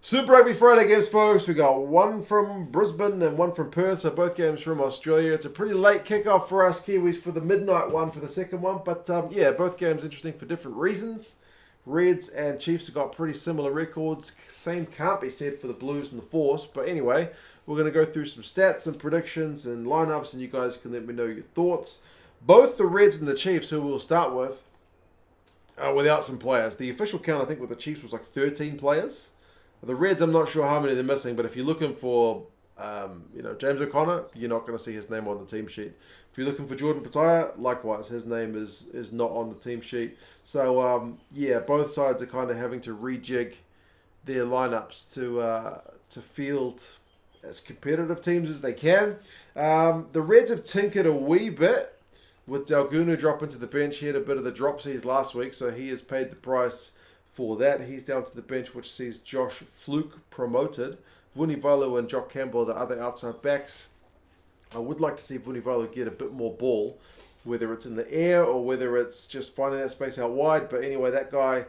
Super Rugby Friday games, folks. We got one from Brisbane and one from Perth, so both games from Australia. It's a pretty late kickoff for us Kiwis for the midnight one for the second one, but yeah, both games interesting for different reasons. Reds and Chiefs have got pretty similar records. Same can't be said for the Blues and the Force, but anyway, we're going to go through some stats and predictions and lineups, and you guys can let me know your thoughts. Both the Reds and the Chiefs, who we'll start with, are without some players. The official count, I think, with the Chiefs was like 13 players. The Reds, I'm not sure how many they're missing, but if you're looking for, James O'Connor, you're not going to see his name on the team sheet. If you're looking for Jordan Petaia, likewise, his name is not on the team sheet. So, yeah, both sides are kind of having to rejig their lineups to field as competitive teams as they can. The Reds have tinkered a wee bit with Dalgunu dropping to the bench. He had a bit of the dropsies last week, so he has paid the price for that. He's down to the bench, which sees Josh Fluke promoted. Vunivalu and Jock Campbell are the other outside backs. I would like to see Vunivalu get a bit more ball, whether it's in the air or whether it's just finding that space out wide. But anyway, that guy,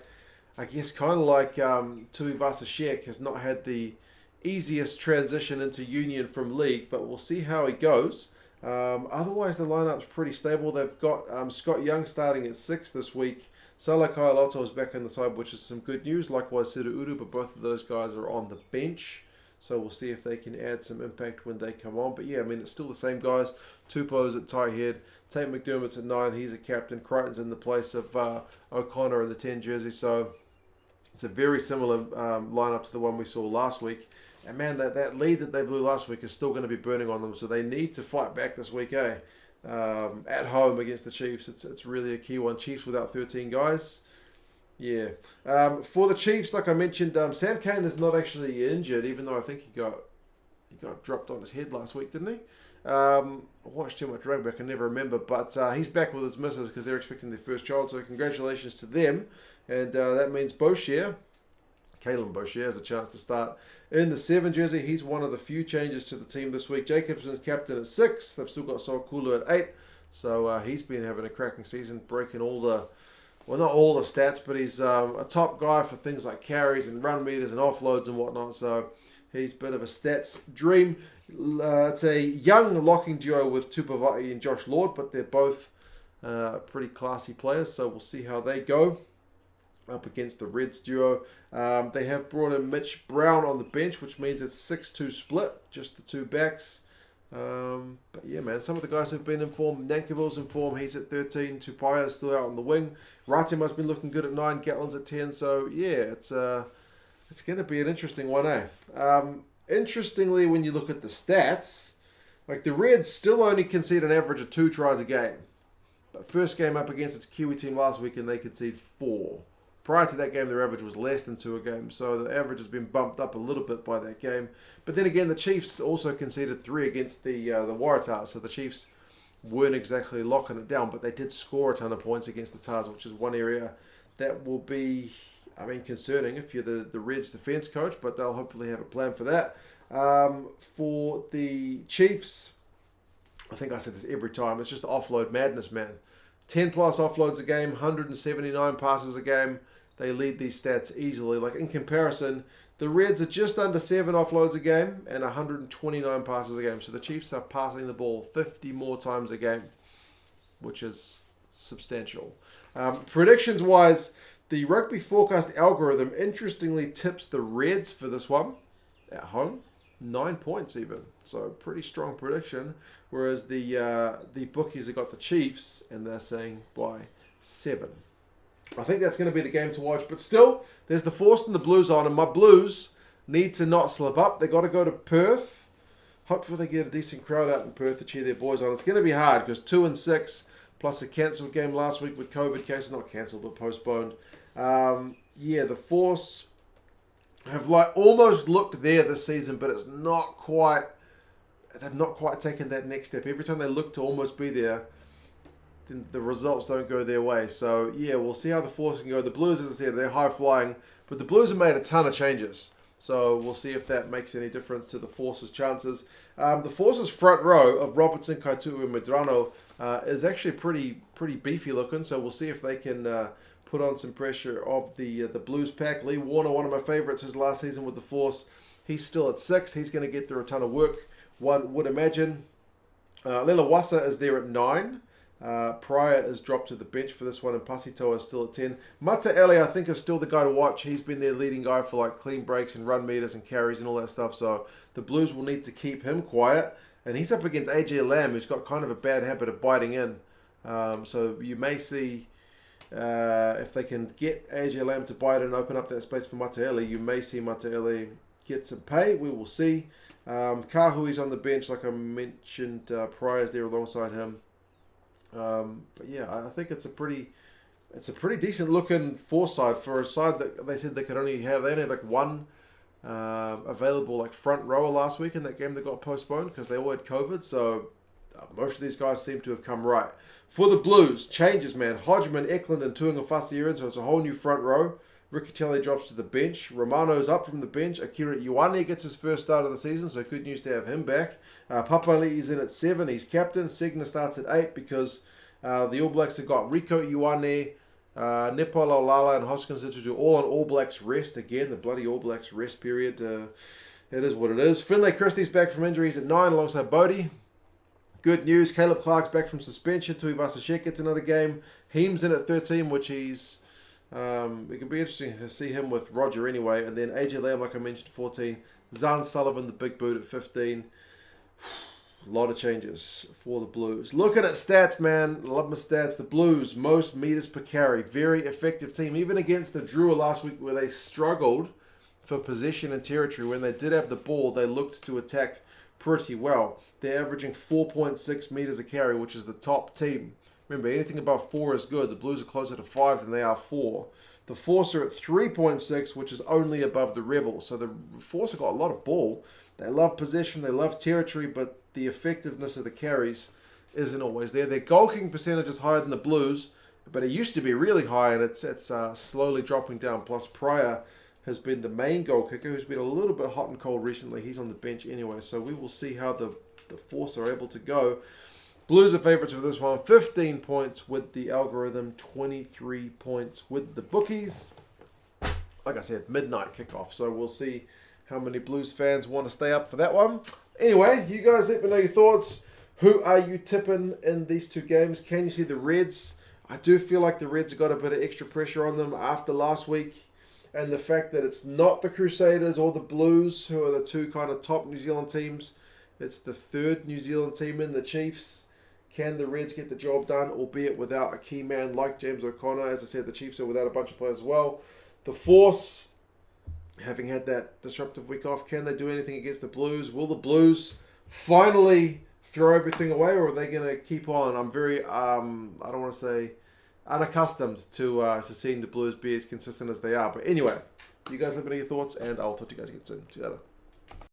I guess kind of like Tui Vasashek, has not had the easiest transition into Union from League, but we'll see how he goes. Otherwise, the lineup's pretty stable. They've got Scott Young starting at 6 this week. Sala Kailoto is back on the side, which is some good news. Likewise, Siru Uru, but both of those guys are on the bench. So we'll see if they can add some impact when they come on. But yeah, I mean, it's still the same guys. Tupou's at tight head. Tate McDermott's at 9. He's a captain. Crichton's in the place of O'Connor in the 10 jersey. So it's a very similar lineup to the one we saw last week. And man, that lead that they blew last week is still going to be burning on them. So they need to fight back this week, at home against the Chiefs. It's really a key one. Chiefs without 13 guys. Yeah. For the Chiefs, like I mentioned, Sam Cane is not actually injured, even though I think he got dropped on his head last week, didn't he? I watched too much rugby, I can never remember, but he's back with his missus because they're expecting their first child, so congratulations to them. And that means Boshier, Kalen Boshier, has a chance to start in the 7 jersey. He's one of the few changes to the team this week. Jacobson's captain at 6. They've still got Sokulu at 8. So he's been having a cracking season, breaking all the, well, not all the stats, but he's a top guy for things like carries and run meters and offloads and whatnot. So he's a bit of a stats dream. It's a young locking duo with Tupavai and Josh Lord, but they're both pretty classy players. So we'll see how they go up against the Reds duo. They have brought in Mitch Brown on the bench, which means it's 6-2 split, just the two backs. But yeah, man, some of the guys who've been in form. Nankiville's in form, he's at 13. Tupaia's still out on the wing. Ratema's been looking good at 9. Gatlin's at 10. So yeah, it's going to be an interesting one, Interestingly, when you look at the stats, like the Reds still only concede an average of 2 tries a game. But first game up against its Kiwi team last week, and they concede 4. Prior to that game, their average was less than 2 a game, so the average has been bumped up a little bit by that game. But then again, the Chiefs also conceded 3 against the Waratahs, so the Chiefs weren't exactly locking it down, but they did score a ton of points against the Tars, which is one area that will be, concerning if you're the Reds defense coach, but they'll hopefully have a plan for that. For the Chiefs, I think I said this every time, it's just offload madness, man. 10 plus offloads a game, 179 passes a game. They lead these stats easily. Like in comparison, the Reds are just under 7 offloads a game and 129 passes a game. So the Chiefs are passing the ball 50 more times a game, which is substantial. Predictions-wise, the Rugby Forecast algorithm interestingly tips the Reds for this one at home. 9 points even. So pretty strong prediction. Whereas the bookies have got the Chiefs and they're saying by 7. I think that's going to be the game to watch. But still, there's the Force and the Blues on. And my Blues need to not slip up. They've got to go to Perth. Hopefully they get a decent crowd out in Perth to cheer their boys on. It's going to be hard because 2-6 plus a cancelled game last week with COVID cases. Not cancelled, but postponed. The Force have almost looked there this season, but it's not quite. They've not quite taken that next step. Every time they look to almost be there, then the results don't go their way. So yeah, we'll see how the Force can go. The Blues, as I said, they're high flying, but the Blues have made a ton of changes. So we'll see if that makes any difference to the Force's chances. The Force's front row of Robertson, Kaitu'u, and Medrano is actually pretty beefy looking. So we'll see if they can put on some pressure of the Blues pack. Lee Warner, one of my favorites his last season with the Force. He's still at 6. He's going to get through a ton of work, one would imagine. Lelawasa is there at 9. Pryor is dropped to the bench for this one, and Pasitoa is still at 10. Mataele, I think, is still the guy to watch. He's been their leading guy for like clean breaks and run meters and carries and all that stuff. So the Blues will need to keep him quiet. And he's up against AJ Lamb, who's got kind of a bad habit of biting in. So you may see, if they can get AJ Lamb to bite and open up that space for Mataele, you may see Mataele get some pay. We will see. Kahui's on the bench, like I mentioned. Pryor's there alongside him. But yeah, I think it's a pretty decent looking Force side for a side that they said they only had like one available like front rower last week in that game that got postponed because they all had COVID. So most of these guys seem to have come right. For the Blues, changes, man. Hodgman, Eklund, and Tuanga in, so it's a whole new front row. Riccitelli drops to the bench. Romano's up from the bench. Akira Ioane gets his first start of the season, so good news to have him back. Papali'i's in at 7. He's captain. Segner starts at 8 because the All Blacks have got Rico Ioane, Nepolo Lala, and Hoskins to all on All Blacks rest. Again, the bloody All Blacks rest period. It is what it is. Finlay Christie's back from injuries at 9 alongside Bodie. Good news. Caleb Clark's back from suspension. Tui Vasashek gets another game. Heem's in at 13, which he's... it could be interesting to see him with Roger anyway. And then AJ Lamb, like I mentioned, 14. Zan Sullivan, the big boot, at 15. A lot of changes for the Blues. Looking at stats, man. Love my stats. The Blues, most meters per carry. Very effective team. Even against the Drua last week where they struggled for possession and territory. When they did have the ball, they looked to attack pretty well. They're averaging 4.6 meters a carry, which is the top team. Remember, anything above 4 is good. The Blues are closer to 5 than they are 4. The Force are at 3.6, which is only above the Rebels. So the Force have got a lot of ball. They love possession, they love territory, but the effectiveness of the carries isn't always there. Their goal kicking percentage is higher than the Blues, but it used to be really high, and it's slowly dropping down. Plus, Pryor has been the main goal kicker, who's been a little bit hot and cold recently. He's on the bench anyway, so we will see how the Force are able to go. Blues are favourites for this one. 15 points with the algorithm, 23 points with the bookies. Like I said, midnight kickoff, so we'll see how many Blues fans want to stay up for that one. Anyway, you guys let me know your thoughts. Who are you tipping in these two games? Can you see the Reds? I do feel like the Reds have got a bit of extra pressure on them after last week. And the fact that it's not the Crusaders or the Blues, who are the two kind of top New Zealand teams. It's the third New Zealand team in the Chiefs. Can the Reds get the job done, albeit without a key man like James O'Connor? As I said, the Chiefs are without a bunch of players as well. The Force, having had that disruptive week off, can they do anything against the Blues? Will the Blues finally throw everything away, or are they going to keep on? I'm very, I don't want to say unaccustomed to seeing the Blues be as consistent as they are. But anyway, you guys let me know your thoughts, and I'll talk to you guys again soon. See you later.